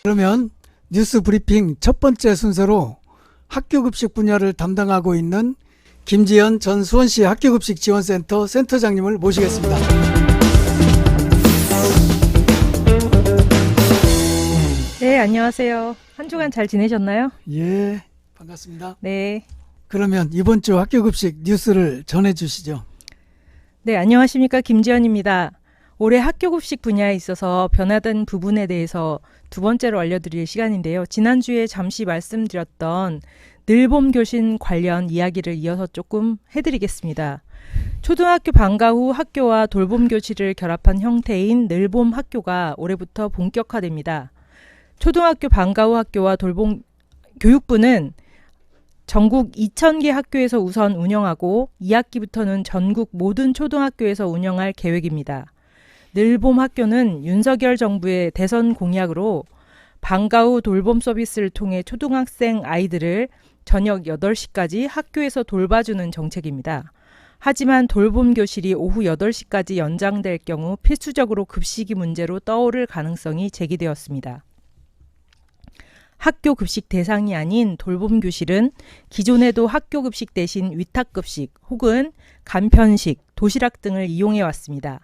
그러면 뉴스 브리핑 첫 번째 순서로 학교급식 분야를 담당하고 있는 김지연 전 수원시 학교급식 지원센터 센터장님을 모시겠습니다. 네, 안녕하세요. 한 주간 잘 지내셨나요? 예, 반갑습니다. 네. 그러면 이번 주 학교급식 뉴스를 전해주시죠. 네, 안녕하십니까. 김지연입니다. 올해 학교급식 분야에 있어서 변화된 부분에 대해서 두 번째로 알려드릴 시간인데요. 지난주에 잠시 말씀드렸던 늘봄 교신 관련 이야기를 이어서 조금 해드리겠습니다. 초등학교 방과 후 학교와 돌봄 교실을 결합한 형태인 늘봄 학교가 올해부터 본격화됩니다. 초등학교 방과 후 학교와 돌봄 교육부는 전국 2,000개 학교에서 우선 운영하고 2학기부터는 전국 모든 초등학교에서 운영할 계획입니다. 늘봄 학교는 윤석열 정부의 대선 공약으로 방과 후 돌봄 서비스를 통해 초등학생 아이들을 저녁 8시까지 학교에서 돌봐주는 정책입니다. 하지만 돌봄 교실이 오후 8시까지 연장될 경우 필수적으로 급식이 문제로 떠오를 가능성이 제기되었습니다. 학교 급식 대상이 아닌 돌봄 교실은 기존에도 학교 급식 대신 위탁급식 혹은 간편식, 도시락 등을 이용해 왔습니다.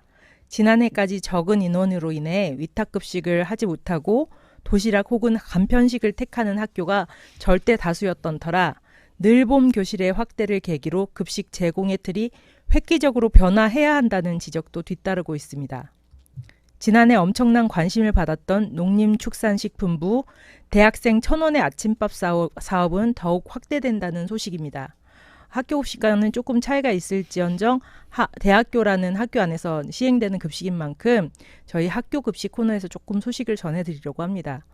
지난해까지 적은 인원으로 인해 위탁급식을 하지 못하고 도시락 혹은 간편식을 택하는 학교가 절대 다수였던 터라 늘봄 교실의 확대를 계기로 급식 제공의 틀이 획기적으로 변화해야 한다는 지적도 뒤따르고 있습니다. 지난해 엄청난 관심을 받았던 농림축산식품부 대학생 1,000원의 아침밥 사업은 더욱 확대된다는 소식입니다. 학교 급식과는 조금 차이가 있을지언정 대학교라는 학교 안에서 시행되는 급식인 만큼 저희 학교 급식 코너에서 조금 소식을 전해드리려고 합니다.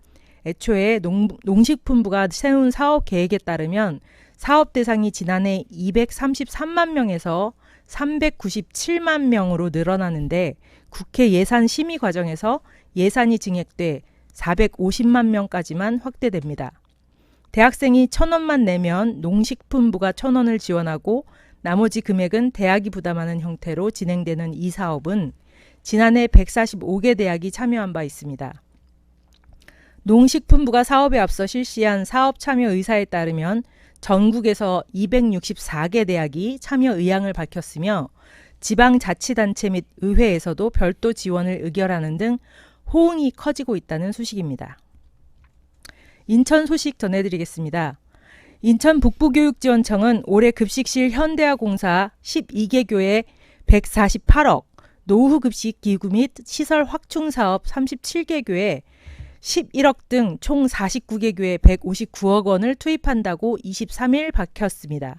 애초에 농식품부가 세운 사업 계획에 따르면 사업 대상이 지난해 233만 명에서 397만 명으로 늘어나는데 국회 예산 심의 과정에서 예산이 증액돼 450만 명까지만 확대됩니다. 대학생이 1,000원만 내면 농식품부가 1,000원을 지원하고 나머지 금액은 대학이 부담하는 형태로 진행되는 이 사업은 지난해 145개 대학이 참여한 바 있습니다. 농식품부가 사업에 앞서 실시한 사업 참여 의사에 따르면 전국에서 264개 대학이 참여 의향을 밝혔으며 지방자치단체 및 의회에서도 별도 지원을 의결하는 등 호응이 커지고 있다는 소식입니다. 인천 소식 전해드리겠습니다. 인천 북부교육지원청은 올해 급식실 현대화공사 12개 교에 148억, 노후급식기구 및 시설 확충사업 37개 교에 11억 등 총 49개 교에 159억 원을 투입한다고 23일 밝혔습니다.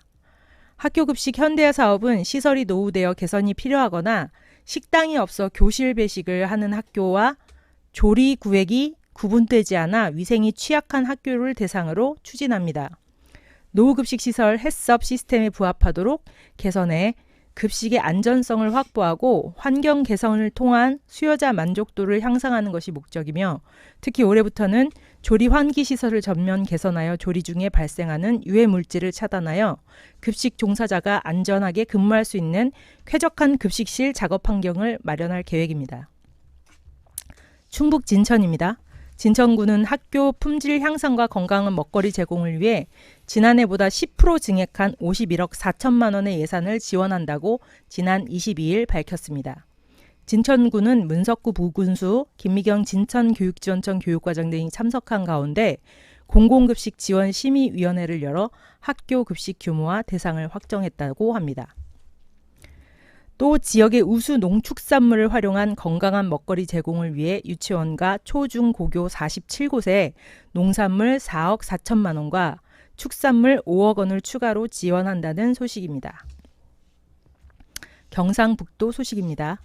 학교급식 현대화 사업은 시설이 노후되어 개선이 필요하거나 식당이 없어 교실 배식을 하는 학교와 조리 구획이 구분되지 않아 위생이 취약한 학교를 대상으로 추진합니다. 노후급식 시설 해썹 시스템에 부합하도록 개선해 급식의 안전성을 확보하고 환경 개선을 통한 수요자 만족도를 향상하는 것이 목적이며 특히 올해부터는 조리 환기 시설을 전면 개선하여 조리 중에 발생하는 유해 물질을 차단하여 급식 종사자가 안전하게 근무할 수 있는 쾌적한 급식실 작업 환경을 마련할 계획입니다. 충북 진천입니다. 진천구는 학교 품질 향상과 건강한 먹거리 제공을 위해 지난해보다 10% 증액한 51억 4천만 원의 예산을 지원한다고 지난 22일 밝혔습니다. 진천구는 문석구 부군수, 김미경 진천교육지원청 교육과장 등이 참석한 가운데 공공급식 지원 심의위원회를 열어 학교 급식 규모와 대상을 확정했다고 합니다. 또 지역의 우수 농축산물을 활용한 건강한 먹거리 제공을 위해 유치원과 초, 중, 고교 47곳에 농산물 4억 4천만 원과 축산물 5억 원을 추가로 지원한다는 소식입니다. 경상북도 소식입니다.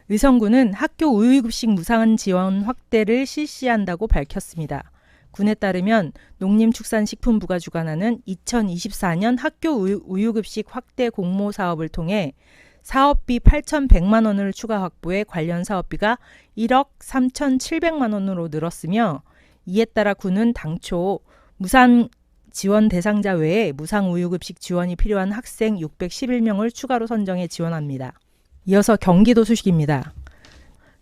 의성구는 학교 우유급식 무상 지원 확대를 실시한다고 밝혔습니다. 군에 따르면 농림축산식품부가 주관하는 2024년 학교 우유급식 확대 공모 사업을 통해 사업비 8,100만 원을 추가 확보해 관련 사업비가 1억 3,700만 원으로 늘었으며 이에 따라 군은 당초 무상 지원 대상자 외에 무상 우유급식 지원이 필요한 학생 611명을 추가로 선정해 지원합니다. 이어서 경기도 소식입니다.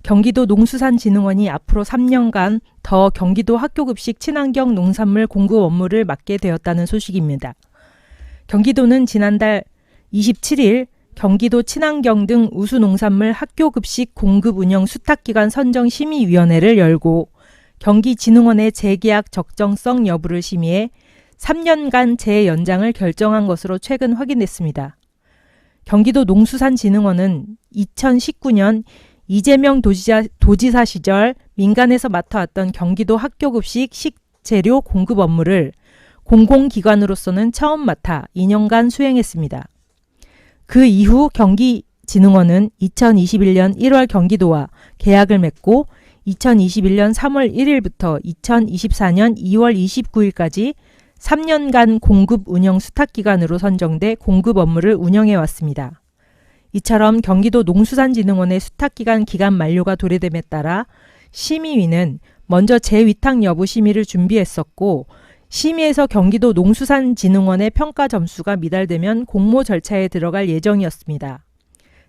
경기도 농수산진흥원이 앞으로 3년간 더 경기도 학교급식 친환경 농산물 공급 업무를 맡게 되었다는 소식입니다. 경기도는 지난달 27일 경기도 친환경 등 우수 농산물 학교급식 공급 운영 수탁기관 선정 심의위원회를 열고 경기진흥원의 재계약 적정성 여부를 심의해 3년간 재연장을 결정한 것으로 최근 확인됐습니다. 경기도 농수산진흥원은 2019년 이재명 도지사 시절 민간에서 맡아왔던 경기도 학교급식 식재료 공급 업무를 공공기관으로서는 처음 맡아 2년간 수행했습니다. 그 이후 경기진흥원은 2021년 1월 경기도와 계약을 맺고 2021년 3월 1일부터 2024년 2월 29일까지 3년간 공급 운영 수탁기관으로 선정돼 공급 업무를 운영해 왔습니다. 이처럼 경기도 농수산진흥원의 수탁기간 기간 만료가 도래됨에 따라 심의위는 먼저 재위탁 여부 심의를 준비했었고 심의에서 경기도 농수산진흥원의 평가 점수가 미달되면 공모 절차에 들어갈 예정이었습니다.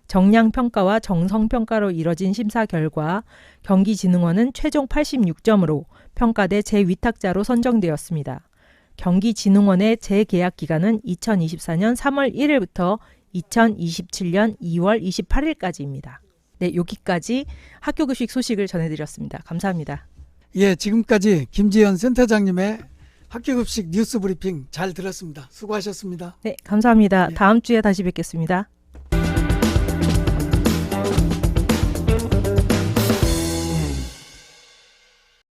정량평가와 정성평가로 이뤄진 심사 결과 경기진흥원은 최종 86점으로 평가돼 재위탁자로 선정되었습니다. 경기진흥원의 재계약 기간은 2024년 3월 1일부터 2027년 2월 28일까지입니다. 네, 여기까지 학교급식 소식을 전해드렸습니다. 감사합니다. 예, 지금까지 김지연 센터장님의 학교급식 뉴스 브리핑 잘 들었습니다. 수고하셨습니다. 네, 감사합니다. 예. 다음 주에 다시 뵙겠습니다.